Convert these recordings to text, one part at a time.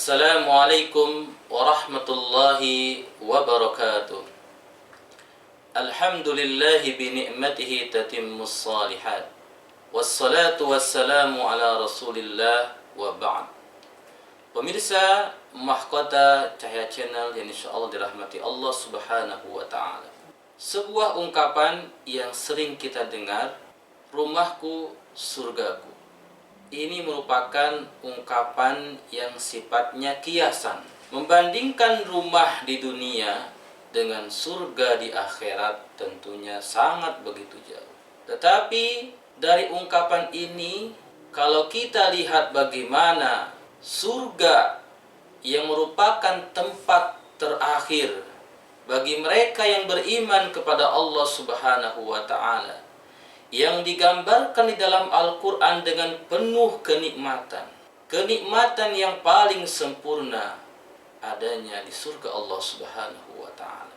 Assalamualaikum warahmatullahi wabarakatuh. Alhamdulillahi bini'matihi tatimmus salihat. Wassalatu wassalamu ala rasulillah wa ba'd. Pemirsa Mahkota Cahaya Channel yang insyaallah dirahmati Allah subhanahu wa ta'ala. Sebuah ungkapan yang sering kita dengar, rumahku surgaku. Ini merupakan ungkapan yang sifatnya kiasan, membandingkan rumah di dunia dengan surga di akhirat tentunya sangat begitu jauh. Tetapi dari ungkapan ini, kalau kita lihat bagaimana surga yang merupakan tempat terakhir bagi mereka yang beriman kepada Allah Subhanahu wa ta'ala, yang digambarkan di dalam Al-Quran dengan penuh kenikmatan. Kenikmatan yang paling sempurna adanya di surga Allah Subhanahu wa ta'ala.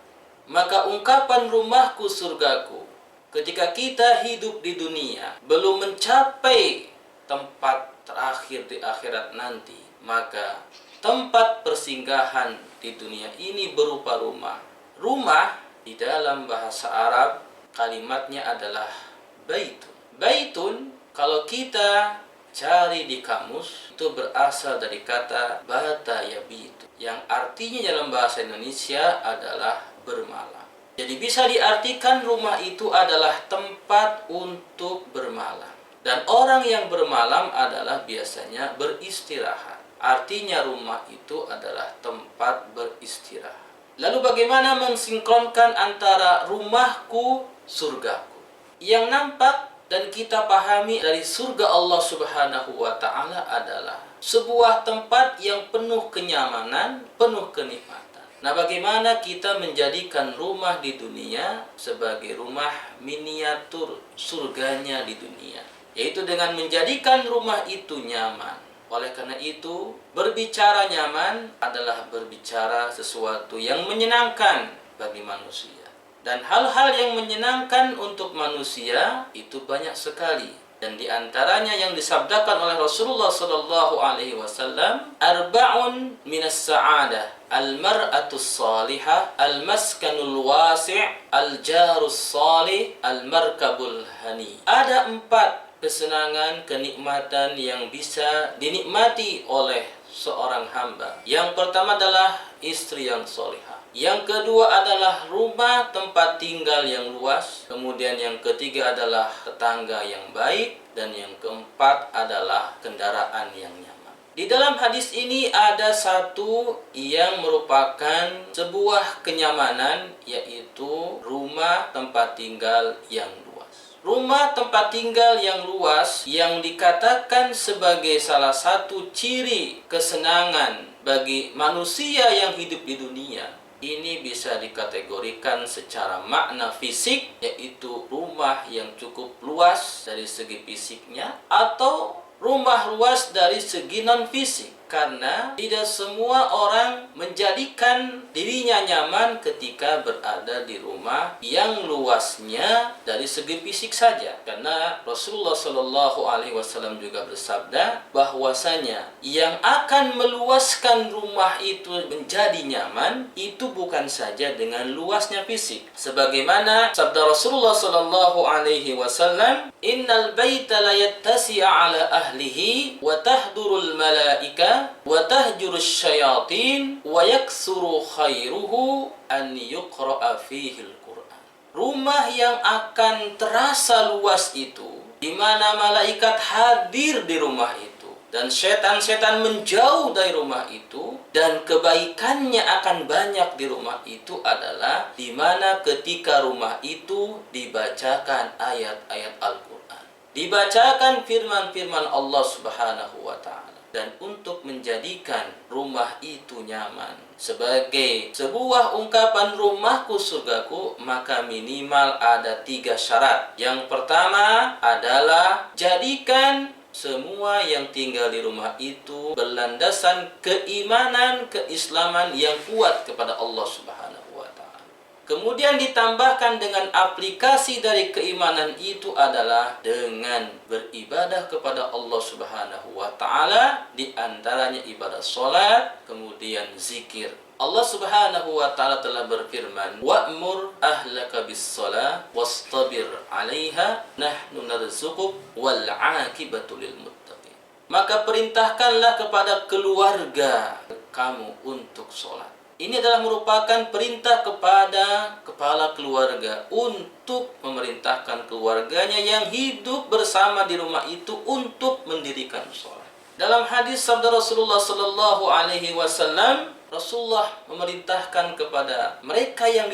Maka ungkapan rumahku surgaku, ketika kita hidup di dunia belum mencapai tempat terakhir di akhirat nanti, maka tempat persinggahan di dunia ini berupa rumah. Rumah di dalam bahasa Arab kalimatnya adalah baitun. Baitun kalau kita cari di kamus itu berasal dari kata bata yabitu, yang artinya dalam bahasa Indonesia adalah bermalam. Jadi bisa diartikan rumah itu adalah tempat untuk bermalam. Dan orang yang bermalam adalah biasanya beristirahat. Artinya rumah itu adalah tempat beristirahat. Lalu bagaimana mensinkronkan antara rumahku, surgaku? Yang nampak dan kita pahami dari surga Allah Subhanahu wa ta'ala adalah sebuah tempat yang penuh kenyamanan, penuh kenikmatan. Nah, bagaimana kita menjadikan rumah di dunia sebagai rumah miniatur surganya di dunia? Yaitu dengan menjadikan rumah itu nyaman. Oleh karena itu, berbicara nyaman adalah berbicara sesuatu yang menyenangkan bagi manusia. Dan hal-hal yang menyenangkan untuk manusia itu banyak sekali. Dan diantaranya yang disabdakan oleh Rasulullah sallallahu alaihi wasallam, arba'un minas sa'adah, al-mar'atus salihah, al-maskanul wasi', al-jarus salih, al-markabul hani. Ada 4 kesenangan, kenikmatan yang bisa dinikmati oleh seorang hamba. Yang pertama adalah istri yang solihah. Yang kedua adalah rumah tempat tinggal yang luas. Kemudian yang ketiga adalah tetangga yang baik. Dan yang keempat adalah kendaraan yang nyaman. Di dalam hadis ini ada satu yang merupakan sebuah kenyamanan, yaitu rumah tempat tinggal yang luas. Rumah tempat tinggal yang luas yang dikatakan sebagai salah satu ciri kesenangan bagi manusia yang hidup di dunia, ini bisa dikategorikan secara makna fisik, yaitu rumah yang cukup luas dari segi fisiknya, atau rumah luas dari segi non-fisik. Karena tidak semua orang menjadikan dirinya nyaman ketika berada di rumah yang luasnya dari segi fisik saja. Karena Rasulullah Shallallahu Alaihi Wasallam juga bersabda bahwasanya yang akan meluaskan rumah itu menjadi nyaman itu bukan saja dengan luasnya fisik. Sebagaimana sabda Rasulullah Shallallahu Alaihi Wasallam, innal baita la yattasi'a ala ahlihi wa tahdurul malaika wa tahjurus syayatin wa yaksuru khairuhu an yuqra'a fihi al-Qur'an. Rumah yang akan terasa luas itu, di mana malaikat hadir di rumah itu dan setan-setan menjauh dari rumah itu, dan kebaikannya akan banyak di rumah itu adalah di mana ketika rumah itu dibacakan ayat-ayat Al-Qur'an, dibacakan firman-firman Allah Subhanahu wa ta'ala. Dan untuk menjadikan rumah itu nyaman sebagai sebuah ungkapan rumahku surgaku, maka minimal ada 3 syarat. Yang pertama adalah jadikan semua yang tinggal di rumah itu berlandasan keimanan, keislaman yang kuat kepada Allah Subhanahu wa ta'ala. Kemudian ditambahkan dengan aplikasi dari keimanan itu adalah dengan beribadah kepada Allah Subhanahu wa taala, di antaranya ibadah salat, kemudian zikir. Allah Subhanahu wa taala telah berfirman, "Wa'mur ahlaka bis-shalah wastabir 'alaiha nahnu narzuquk wal 'aqibatu lil muttaqin." Maka perintahkanlah kepada keluarga kamu untuk sholat. Ini adalah merupakan perintah kepada kepala keluarga untuk memerintahkan keluarganya yang hidup bersama di rumah itu untuk mendirikan sholat. Dalam hadis sabda Rasulullah Sallallahu Alaihi Wasallam, Rasulullah memerintahkan kepada mereka yang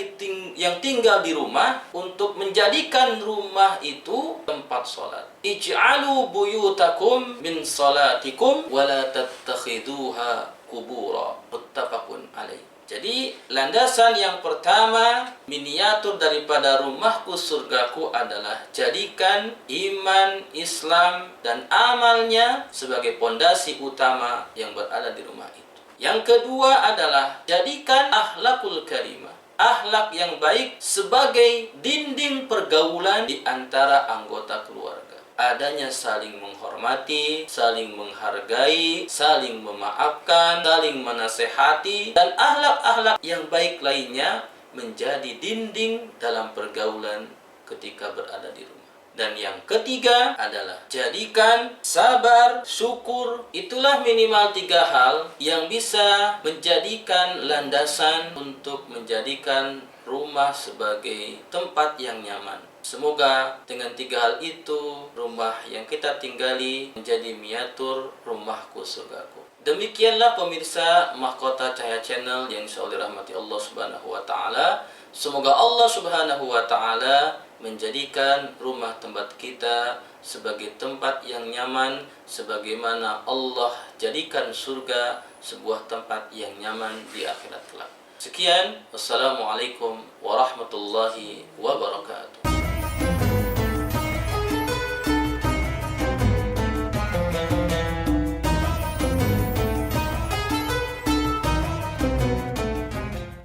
tinggal di rumah untuk menjadikan rumah itu tempat sholat. Ij'alu buyutakum min salatikum wa la tattakhiduha kubura. Muttafaqun alaih. Jadi landasan yang pertama, miniatur daripada rumahku surgaku adalah jadikan iman, Islam, dan amalnya sebagai pondasi utama yang berada di rumah itu. Yang kedua adalah jadikan akhlakul karimah, akhlak yang baik sebagai dinding pergaulan di antara anggota keluarga. Adanya saling menghormati, saling menghargai, saling memaafkan, saling menasehati, dan akhlak-akhlak yang baik lainnya menjadi dinding dalam pergaulan ketika berada di rumah. Dan yang ketiga adalah jadikan sabar, syukur. Itulah minimal 3 hal yang bisa menjadikan landasan untuk menjadikan rumah sebagai tempat yang nyaman. Semoga dengan 3 hal itu, rumah yang kita tinggali menjadi miniatur rumahku surgaku. Demikianlah pemirsa Mahkota Cahaya Channel yang insya Allah dirahmati Allah Subhanahu wa taala. Semoga Allah Subhanahu wa taala menjadikan rumah tempat kita sebagai tempat yang nyaman, sebagaimana Allah jadikan surga sebuah tempat yang nyaman di akhirat kelak. Sekian, wassalamualaikum warahmatullahi wabarakatuh.